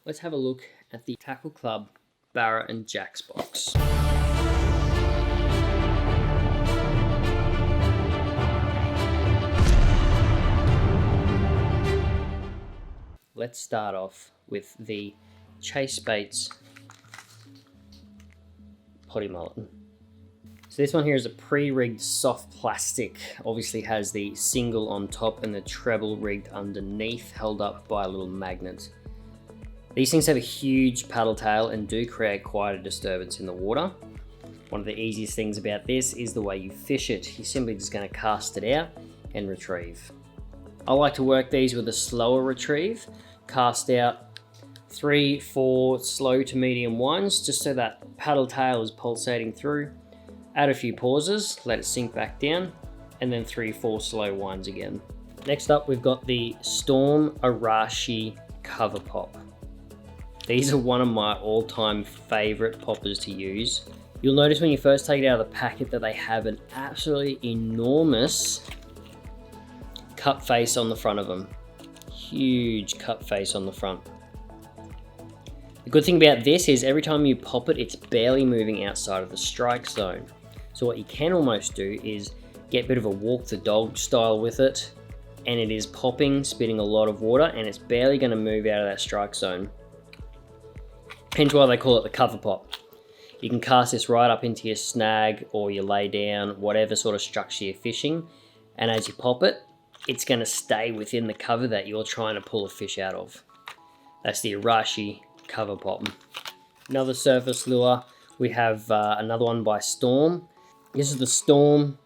Let's have a look at the Tackle Club Barra Jacks box. Let's start off with the Chase Baits potty mullet. So this one here is a pre-rigged soft plastic, obviously has the single on top and the treble rigged underneath, held up by a little magnet. These things have a huge paddle tail and do create quite a disturbance in the water. One of the easiest things about this is the way you fish it. You're simply just going to cast it out and retrieve. I like to work these with a slower retrieve, cast out 3-4 slow to medium ones, just so that paddle tail is pulsating through. Add a few pauses, let it sink back down, and then 3-4 slow winds again. Next up, we've got the Storm Arashi cover pop. These are one of my all-time favorite poppers to use. You'll notice when you first take it out of the packet that they have an absolutely enormous cup face on the front of them. Huge cup face on the front. The good thing about this is every time you pop it, it's barely moving outside of the strike zone. So what you can almost do is get a bit of a walk the dog style with it, and it is popping, spitting a lot of water, and it's barely going to move out of that strike zone. Hence why they call it the cover pop. You can cast this right up into your snag or your lay down, whatever sort of structure you're fishing, and as you pop it, it's going to stay within the cover that you're trying to pull a fish out of. That's the Arashi cover pop. Another surface lure, we have another one by Storm. This is the Storm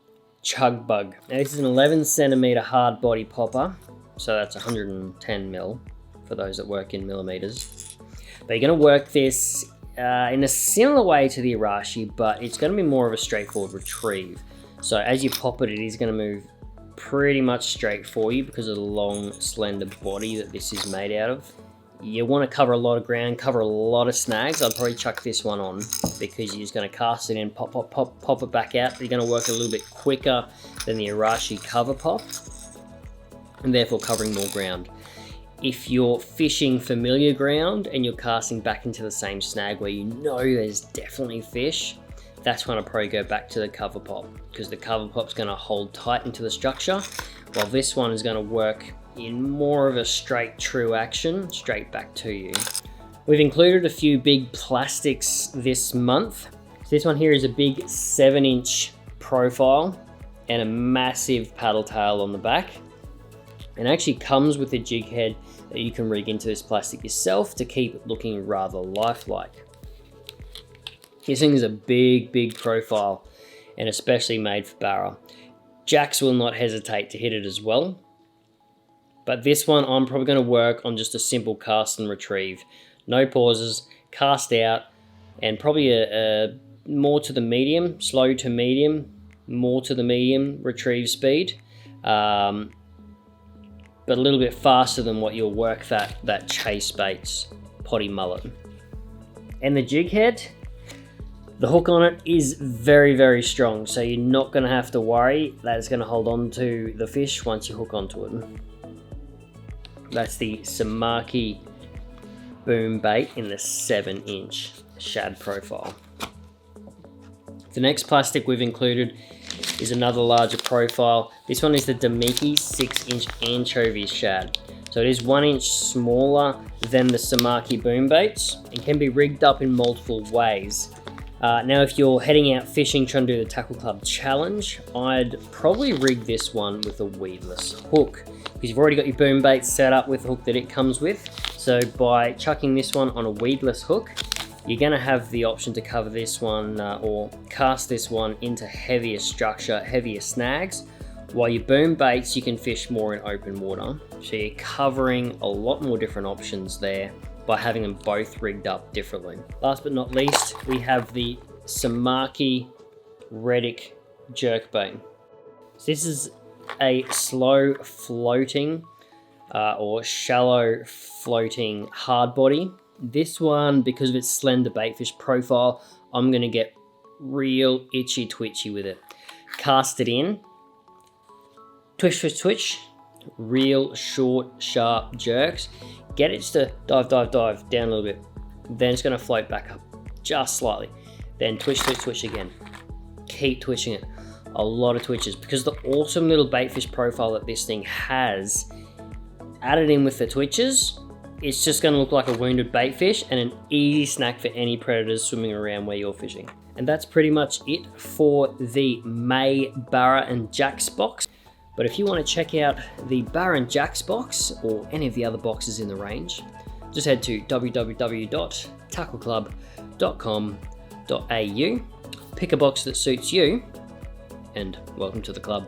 Chug Bug. Now this is an 11 centimeter hard body popper, so that's 110 mil for those that work in millimeters. But you're going to work this in a similar way to the Arashi, but it's going to be more of a straightforward retrieve. So as you pop it, it is going to move pretty much straight for you because of the long, slender body that this is made out of. You want to cover a lot of ground, cover a lot of snags. I'd probably chuck this one on because you're just going to cast it in, pop it back out. You're going to work a little bit quicker than the Arashi cover pop, and therefore covering more ground. If you're fishing familiar ground and you're casting back into the same snag where you know there's definitely fish, that's when I probably go back to the cover pop, because the cover pop's going to hold tight into the structure, while this one is going to work in more of a straight true action, straight back to you. We've included a few big plastics this month. So this one here is a big 7-inch profile and a massive paddle tail on the back. It actually comes with a jig head that you can rig into this plastic yourself to keep it looking rather lifelike. This thing is a big profile and especially made for Barra. Jacks will not hesitate to hit it as well. But this one I'm probably going to work on just a simple cast and retrieve. No pauses, cast out, and probably a more to the medium, slow to medium, more to the medium retrieve speed. But a little bit faster than what you'll work that Chase Baits potty mullet. And the jig head, the hook on it is very strong, so you're not going to have to worry that it's going to hold on to the fish once you hook onto it. That's the Samake boom bait in the 7-inch shad profile. The next plastic we've included is another larger profile. This one is the Domeki 6-inch anchovies shad. So it is 1 inch smaller than the Samake boom baits and can be rigged up in multiple ways. Now if you're heading out fishing trying to do the Tackle Club challenge, I'd probably rig this one with a weedless hook, because you've already got your boom bait set up with the hook that it comes with. So by chucking this one on a weedless hook, you're going to have the option to cover this one or cast this one into heavier structure, heavier snags, while your boom baits you can fish more in open water. So you're covering a lot more different options there by having them both rigged up differently. Last but not least, we have the Samake Redick jerkbait. So this is a slow floating or shallow floating hard body. This one, because of its slender baitfish profile, I'm going to get real itchy twitchy with it. Cast it in, twitch, real short, sharp jerks. Get it to dive down a little bit. Then it's going to float back up just slightly. Then twitch again. Keep twitching it. A lot of twitches, because the awesome little baitfish profile that this thing has, added in with the twitches, it's just going to look like a wounded baitfish and an easy snack for any predators swimming around where you're fishing. And that's pretty much it for the May Barra and Jacks box. But if you want to check out the Barra and Jacks box or any of the other boxes in the range, just head to www.tackleclub.com.au, pick a box that suits you, and welcome to the club.